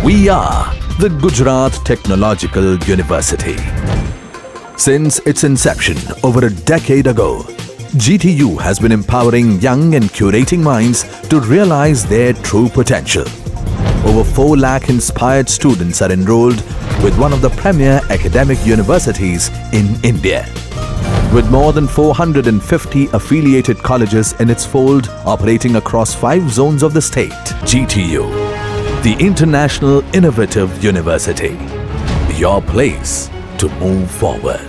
We are the Gujarat Technological University. Since its inception over a decade ago, GTU has been empowering young and curating minds to realize their true potential. Over 4 lakh inspired students are enrolled with one of the premier academic universities in India. With more than 450 affiliated colleges in its fold operating across 5 zones of the state, GTU, the International Innovative University, your place to move forward.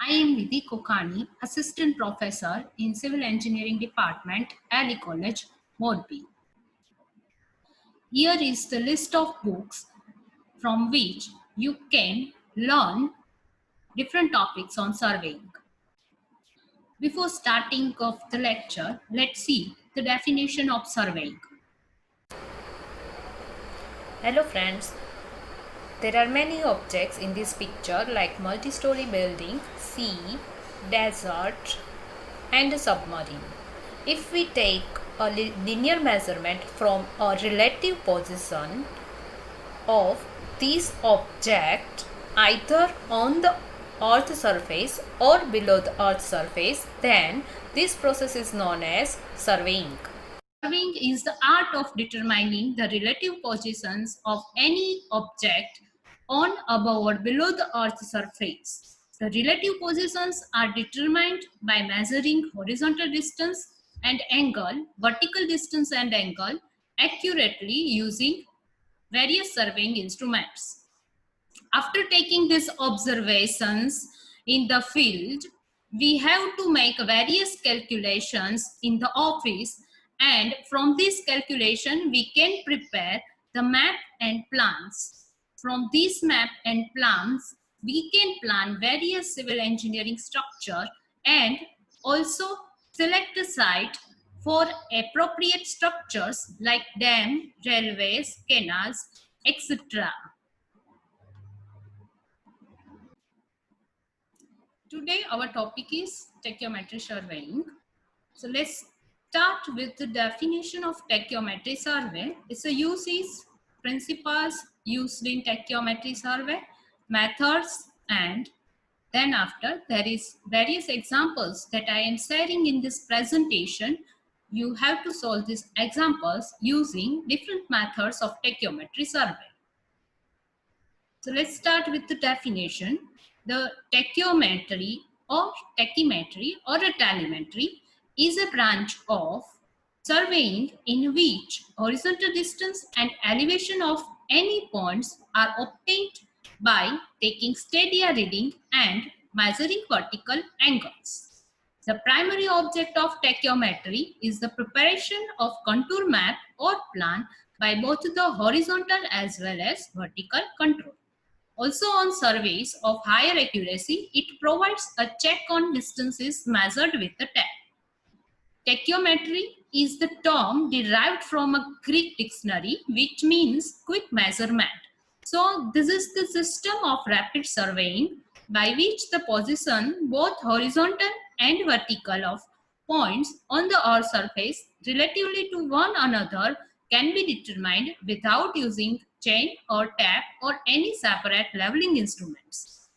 I am Nidhi Kokani, Assistant Professor in Civil Engineering Department, Ali College, Morbi. Here is the list of books from which you can learn different topics on surveying. Before starting of the lecture, let's see the definition of surveying. Hello friends, there are many objects in this picture like multi-story building, sea, desert and a submarine. If we take a linear measurement from a relative position of these objects either on the earth surface or below the earth surface, then this process is known as surveying. Surveying is the art of determining the relative positions of any object on, above or below the Earth's surface. The relative positions are determined by measuring horizontal distance and angle, vertical distance and angle accurately using various surveying instruments. After taking these observations in the field, we have to make various calculations in the office, and from this calculation we can prepare the map and plans. From these map and plans we can plan various civil engineering structure and also select a site for appropriate structures like dam, railways, canals, etc. Today our topic is tachyometry surveying. So let's start with the definition of tachyometry survey. Its uses, principles used in tachyometry survey, methods, and then after there is various examples that I am sharing in this presentation. You have to solve these examples using different methods of tachyometry survey. So let's start with the definition. The tachyometry or tachymetry or a telemetry is a branch of surveying in which horizontal distance and elevation of any points are obtained by taking steady reading and measuring vertical angles. The primary object of tachyometry is the preparation of contour map or plan by both the horizontal as well as vertical control. Also on surveys of higher accuracy, it provides a check on distances measured with the tape. Tachyometry is the term derived from a Greek dictionary which means quick measurement. So this is the system of rapid surveying by which the position both horizontal and vertical of points on the earth surface relatively to one another can be determined without using chain or tap or any separate leveling instruments.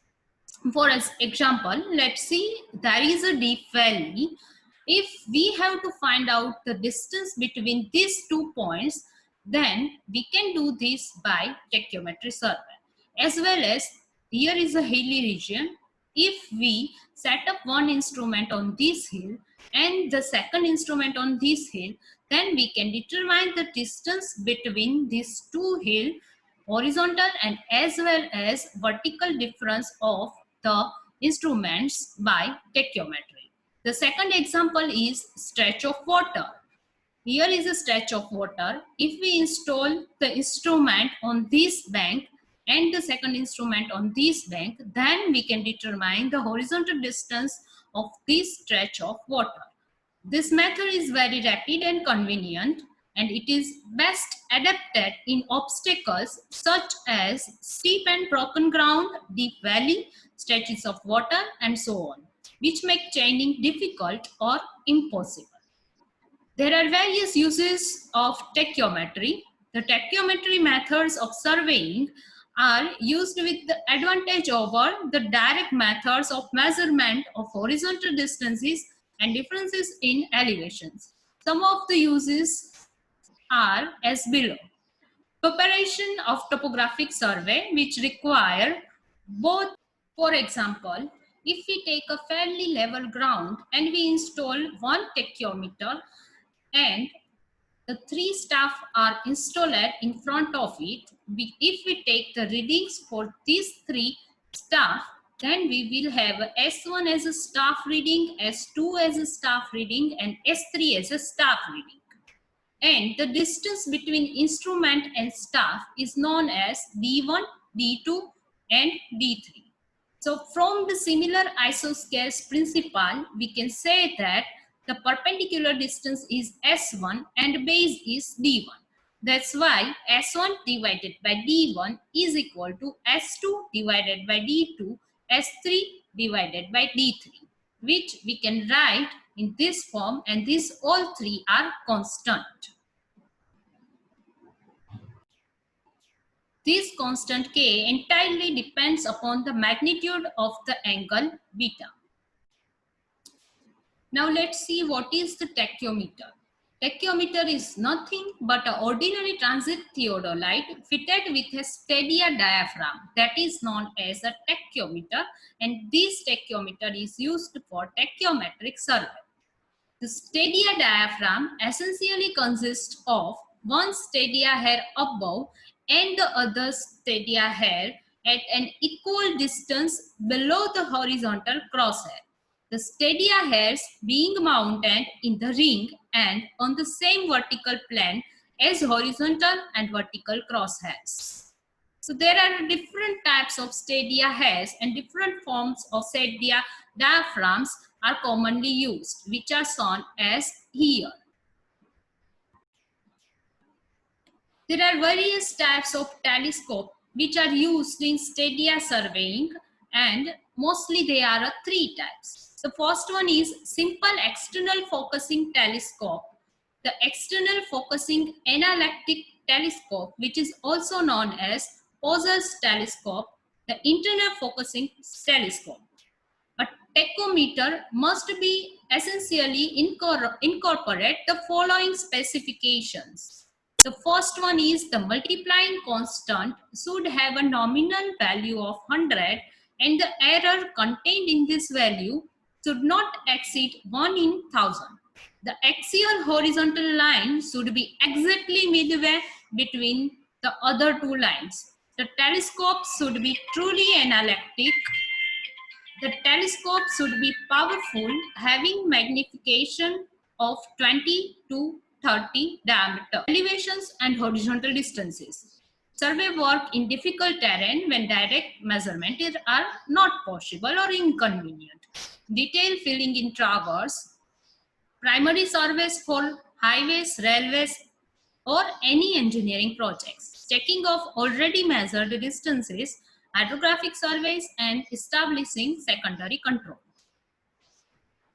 For example, let's see there is a deep valley. If we have to find out the distance between these 2 points, then we can do this by tachyometry survey. As well as here is a hilly region. If we set up one instrument on this hill and the second instrument on this hill, then we can determine the distance between these 2 hills, horizontal and as well as vertical difference of the instruments by tachyometry. The second example is stretch of water. Here is a stretch of water. If we install the instrument on this bank and the second instrument on this bank, then we can determine the horizontal distance of this stretch of water. This method is very rapid and convenient, and it is best adapted in obstacles such as steep and broken ground, deep valley, stretches of water, and so on. which make chaining difficult or impossible. There are various uses of tachyometry. The tachyometry methods of surveying are used with the advantage over the direct methods of measurement of horizontal distances and differences in elevations. Some of the uses are as below. Preparation of topographic survey, which require both. For example, if we take a fairly level ground and we install one tachyometer and the three staff are installed in front of it, if we take the readings for these three staff, then we will have S1 as a staff reading, S2 as a staff reading, and S3 as a staff reading. And the distance between instrument and staff is known as D1, D2, and D3. So from the similar isoscales principle, we can say that the perpendicular distance is S1 and base is D1. That's why S1 divided by D1 is equal to S2 divided by D2, S3 divided by D3, which we can write in this form, and these all three are constant. This constant K entirely depends upon the magnitude of the angle beta. Now let's see what is the tachyometer. Tachyometer is nothing but an ordinary transit theodolite fitted with a stadia diaphragm that is known as a tachyometer, and this tachyometer is used for tachyometric survey. The stadia diaphragm essentially consists of one stadia hair above and the other stadia hair at an equal distance below the horizontal crosshair. The stadia hairs being mounted in the ring and on the same vertical plane as horizontal and vertical crosshairs. So there are different types of stadia hairs, and different forms of stadia diaphragms are commonly used, which are shown as here. There are various types of telescope which are used in stadia surveying, and mostly they are three types. The first one is simple external focusing telescope, the external focusing analectic telescope, which is also known as Pozer's telescope, the internal focusing telescope. A tachometer must be essentially incorporate the following specifications. The first one is the multiplying constant should have a nominal value of 100, and the error contained in this value should not exceed 1 in 1000. The axial horizontal line should be exactly midway between the other two lines. The telescope should be truly analectic. The telescope should be powerful, having magnification of 20 to 30 diameter. Elevations and horizontal distances. Survey work in difficult terrain when direct measurement are not possible or inconvenient. Detail filling in traverse. Primary surveys for highways, railways, or any engineering projects. Checking of already measured distances, hydrographic surveys, and establishing secondary control.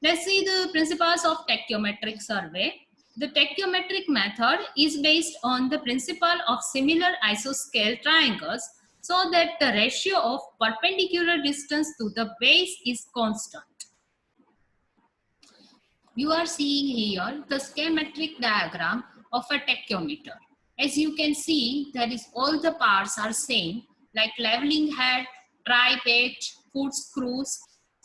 Let's see the principles of tachyometric survey. The tachyometric method is based on the principle of similar isoscale triangles, so that the ratio of perpendicular distance to the base is constant. You are seeing here the schematic diagram of a tachyometer. As you can see, there is all the parts are same, like leveling head, tri-pitch, foot screws,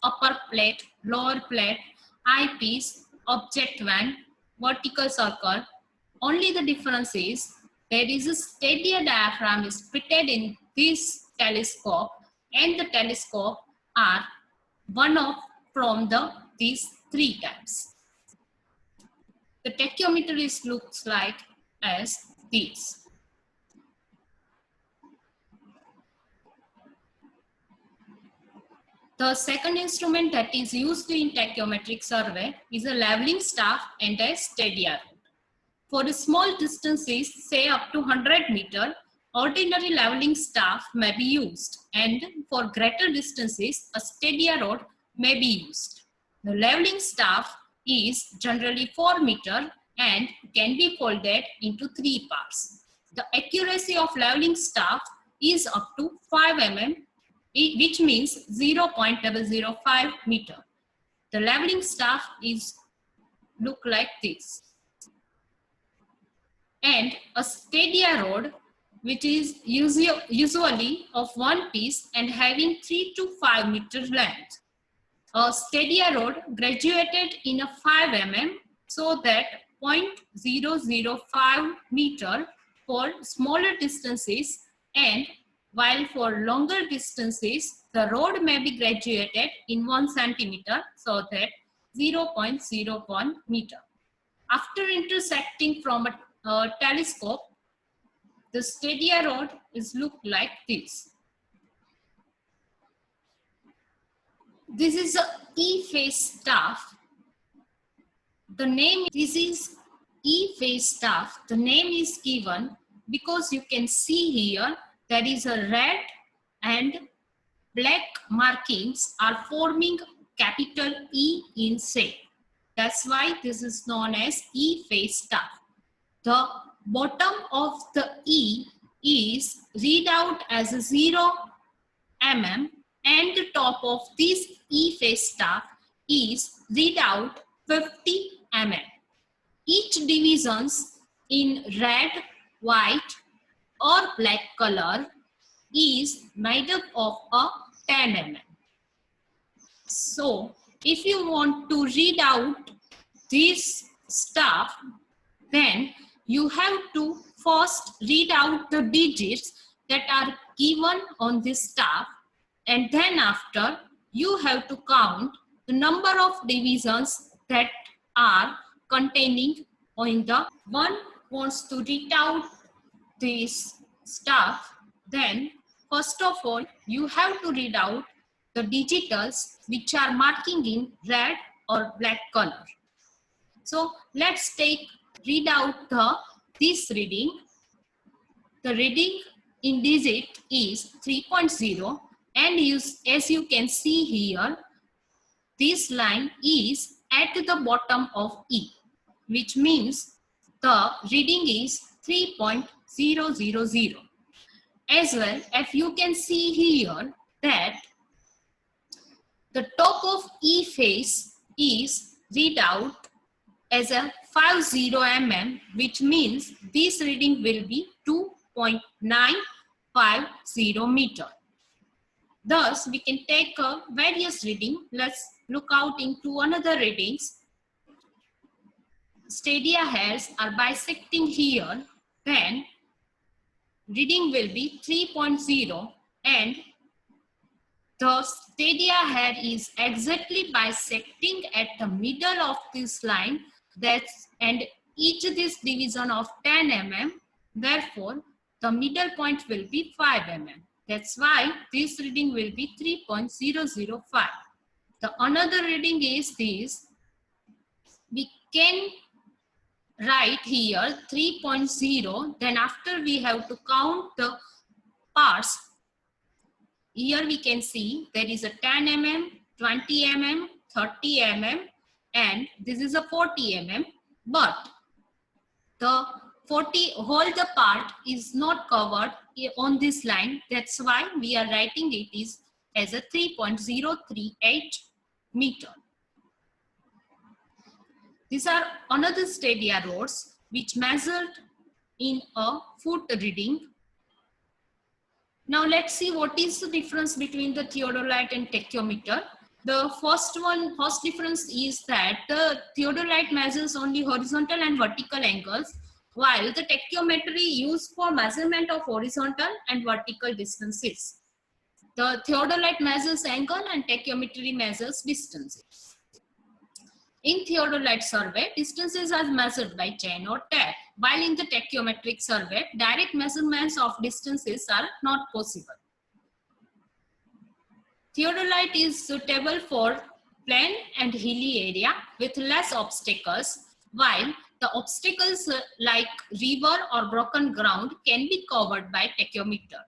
upper plate, lower plate, eyepiece, object vane, vertical circle. Only the difference is there is a stadia diaphragm is fitted in this telescope, and the telescope are one of from these three types. The tachyometer looks like as this. The second instrument that is used in tachyometric survey is a leveling staff and a stadia rod. For small distances, say up to 100 meter, ordinary leveling staff may be used, and for greater distances, a stadia rod may be used. The leveling staff is generally 4 meter and can be folded into 3 parts. The accuracy of leveling staff is up to 5 mm, which means 0.005 meter. The leveling staff is look like this. And a stadia rod, which is usually of one piece and having 3 to 5 meter length. A stadia rod graduated in a 5 mm so that 0.005 meter for smaller distances, and while for longer distances the rod may be graduated in 1 centimeter so that 0.01 meter. After intersecting from a telescope, the stadia rod is look like this. This is a E-phase staff. The name, this is E-phase staff. The name is given because you can see here there is a red and black markings are forming capital E in shape. That's why this is known as E-phase staff. The bottom of the E is read out as a 0 mm and the top of this E-phase staff is read out 50 mm. Each divisions in red, white or black color is made up of a 10 mm. So if you want to read out this staff, then you have to first read out the digits that are given on this staff, and then after you have to count the number of divisions that are containing in the one wants to read out this staff. Then first of all you have to read out the digitals which are marking in red or black color. So let's read out this reading. The reading in digit is 3.0, and as you can see here, this line is at the bottom of E, which means the reading is 3.000. As well, if you can see here that the top of E phase is read out as a 50 mm, which means this reading will be 2.950 meter. Thus, we can take a various reading. Let's look out into another readings. Stadia hairs are bisecting here, then reading will be 3.0, and the stadia hair is exactly bisecting at the middle of this line, and each this division of 10 mm, therefore the middle point will be 5 mm. That's why this reading will be 3.005. The another reading is this. We can write here 3.0, then after we have to count the parts. Here we can see there is a 10 mm, 20 mm, 30 mm, and this is a 40 mm, but the 40 whole the part is not covered on this line. That's why we are writing it is as a 3.038 meter. These are another stadia rods which measured in a foot reading. Now let's see what is the difference between the theodolite and tachyometer. The first difference is that the theodolite measures only horizontal and vertical angles, while the tachyometry used for measurement of horizontal and vertical distances. The theodolite measures angle and tachyometry measures distances. In theodolite survey, distances are measured by chain or tap, while in the tachyometric survey, direct measurements of distances are not possible. Theodolite is suitable for plain and hilly area with less obstacles, while the obstacles like river or broken ground can be covered by tachyometer.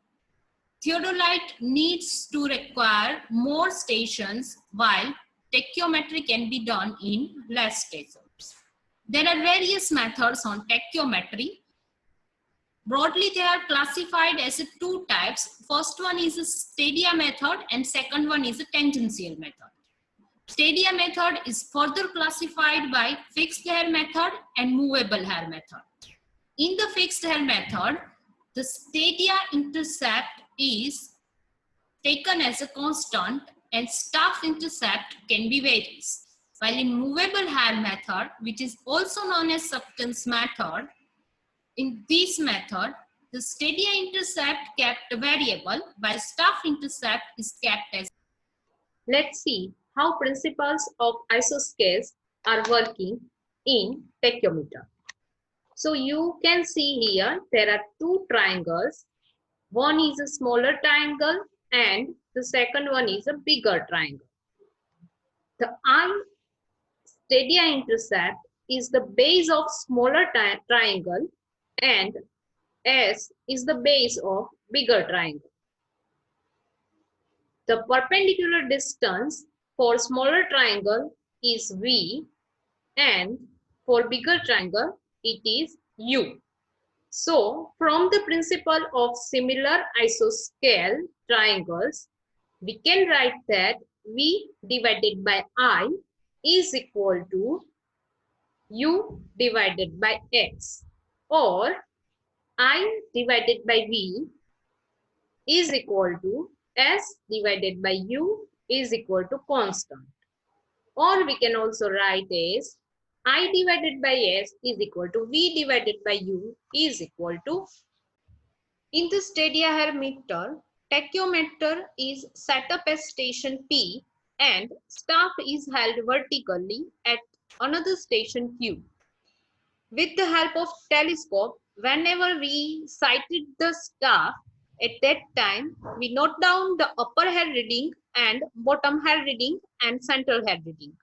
theodolite needs to require more stations while tachyometry can be done in less stations. There are various methods on tachyometry. Broadly, they are classified as two types. First one is a stadia method and second one is a tangential method. Stadia method is further classified by fixed hair method and movable hair method. In the fixed hair method, the stadia intercept is taken as a constant and staff intercept can be varies. While in movable hair method, which is also known as substance method, in this method, the stadia intercept kept variable while staff intercept is kept as. Let's see how principles of isoscales are working in tachyometer. So you can see here there are two triangles. One is a smaller triangle and the second one is a bigger triangle. The I stadia intercept is the base of smaller triangle and S is the base of bigger triangle. The perpendicular distance for smaller triangle is V and for bigger triangle it is U. So from the principle of similar isoscale triangles, we can write that V divided by I is equal to U divided by X, or I divided by V is equal to S divided by U is equal to constant. Or we can also write as I divided by S is equal to V divided by U is equal to. In the stadia hair meter, tachyometer is set up at station P and staff is held vertically at another station Q. With the help of telescope, whenever we sighted the staff, at that time, we note down the upper hair reading and bottom hair reading and central hair reading.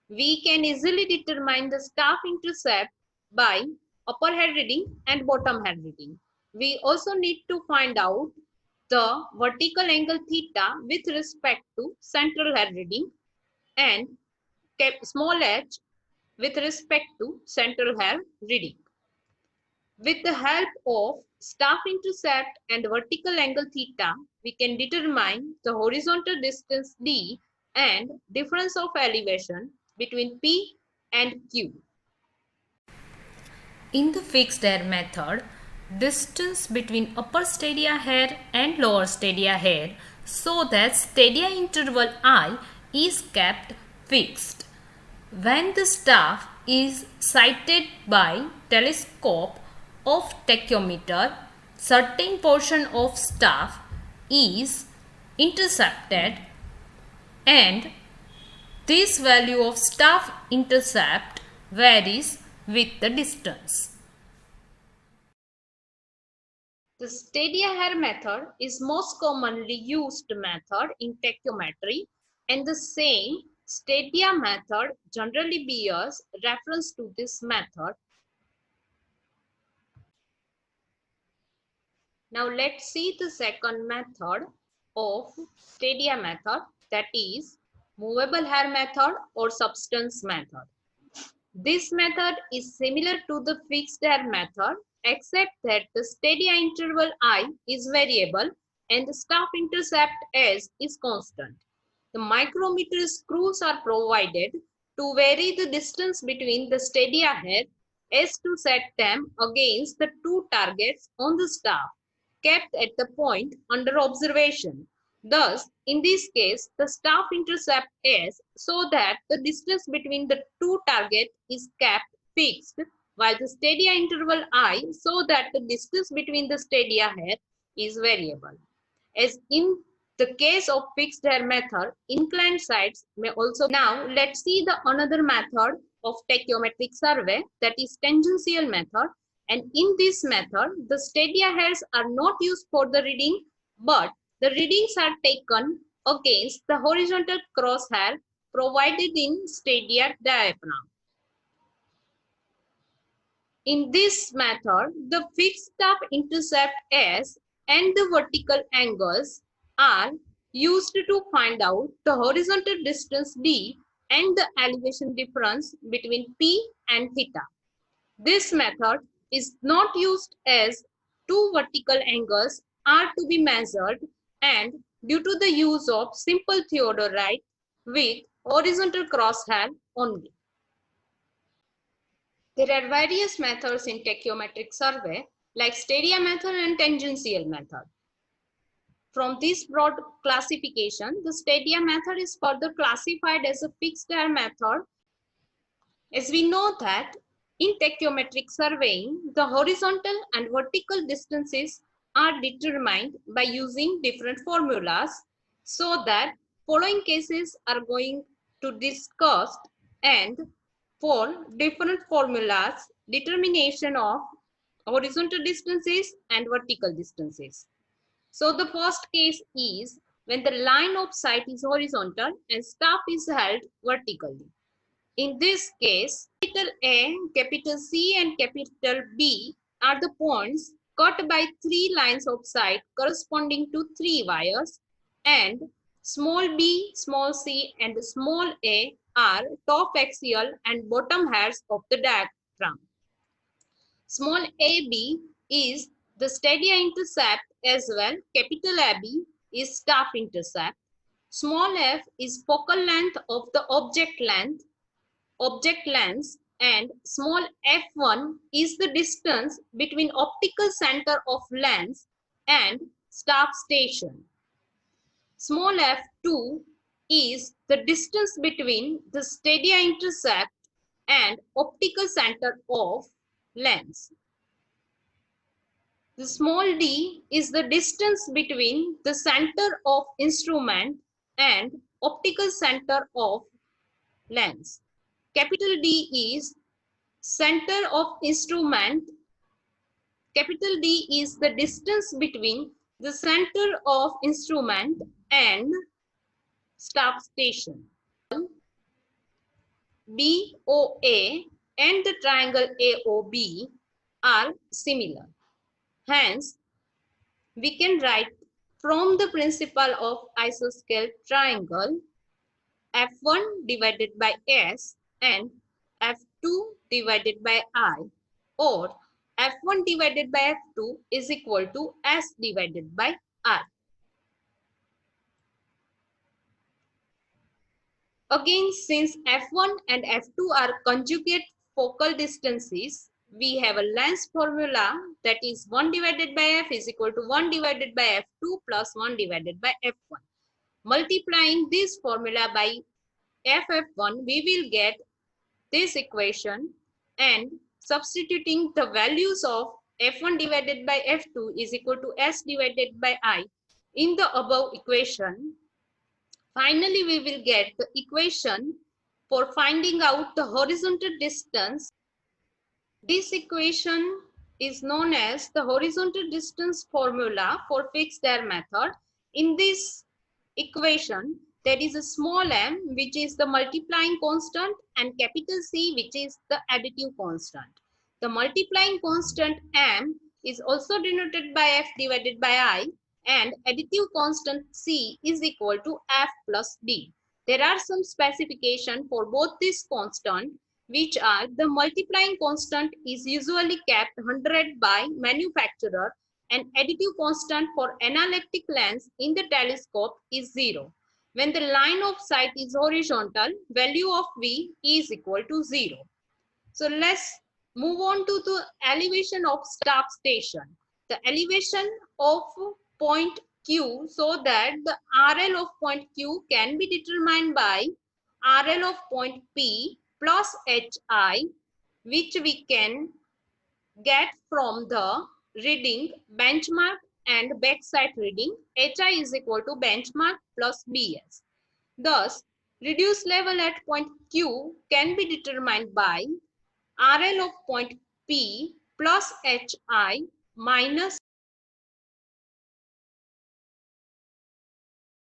We can easily determine the staff intercept by upper hair reading and bottom hair reading. We also need to find out the vertical angle theta with respect to central hair reading and small h with respect to central hair reading. With the help of staff intercept and vertical angle theta, we can determine the horizontal distance d and difference of elevation between P and Q. In the fixed hair method, distance between upper stadia hair and lower stadia hair so that stadia interval I is kept fixed. When the staff is sighted by telescope of tachyometer, certain portion of staff is intercepted and this value of staff intercept varies with the distance. The stadia hair method is most commonly used method in tachyometry, and the same stadia method generally bears reference to this method. Now let's see the second method of stadia method, that is movable hair method or substance method. This method is similar to the fixed hair method except that the stadia interval I is variable and the staff intercept S is constant. The micrometer screws are provided to vary the distance between the stadia hair as to set them against the two targets on the staff kept at the point under observation. Thus, in this case, the staff intercept S so that the distance between the two targets is kept fixed, while the stadia interval I so that the distance between the stadia hair is variable. As in the case of fixed hair method, inclined sides may also. Now, let's see the another method of tachyometric survey, that is tangential method. And in this method, the stadia hairs are not used for the reading, but the readings are taken against the horizontal crosshair provided in stadia diaphragm. In this method, the fixed staff intercept S and the vertical angles are used to find out the horizontal distance d and the elevation difference between p and theta. This method is not used as two vertical angles are to be measured and due to the use of simple theodolite with horizontal crosshair only. There are various methods in tachyometric survey like stadia method and tangential method. From this broad classification, the stadia method is further classified as a fixed air method. As we know that in tachyometric surveying, the horizontal and vertical distances are determined by using different formulas, so that following cases are going to discuss, and for different formulas, determination of horizontal distances and vertical distances. So the first case is when the line of sight is horizontal and staff is held vertically. In this case, capital A, capital C and capital B are the points cut by three lines of sight corresponding to three wires, and small b, small c and small a are top axial and bottom hairs of the diagram. Small ab is the stadia intercept as well. Capital AB is staff intercept. Small f is focal length of the object length, and small f1 is the distance between optical center of lens and staff station. Small f2 is the distance between the stadia intercept and optical center of lens. The small d is the distance between the center of instrument and optical center of lens. Capital D is center of instrument. Capital D is the distance between the center of instrument and staff station. BOA and the triangle AOB are similar. Hence, we can write from the principle of isosceles triangle F1 divided by S and F2 divided by I, or F1 divided by F2 is equal to S divided by I. Again, since F1 and F2 are conjugate focal distances, we have a lens formula, that is 1 divided by F is equal to 1 divided by F2 plus 1 divided by F1. Multiplying this formula by FF1, we will get this equation, and substituting the values of F1 divided by F2 is equal to S divided by I in the above equation. Finally, we will get the equation for finding out the horizontal distance. This equation is known as the horizontal distance formula for fixed air method. In this equation, there is a small m, which is the multiplying constant, and capital C, which is the additive constant. The multiplying constant m is also denoted by F divided by I, and additive constant C is equal to F plus D. There are some specification for both this constant, which are the multiplying constant is usually kept 100 by manufacturer, and additive constant for analytic lens in the telescope is 0. When the line of sight is horizontal, value of V is equal to 0. So let's move on to the elevation of staff station. The elevation of point Q, so that the RL of point Q can be determined by RL of point P plus HI, which we can get from the reading benchmark and backside reading. HI is equal to benchmark plus BS. Thus, reduced level at point Q can be determined by RL of point P plus HI minus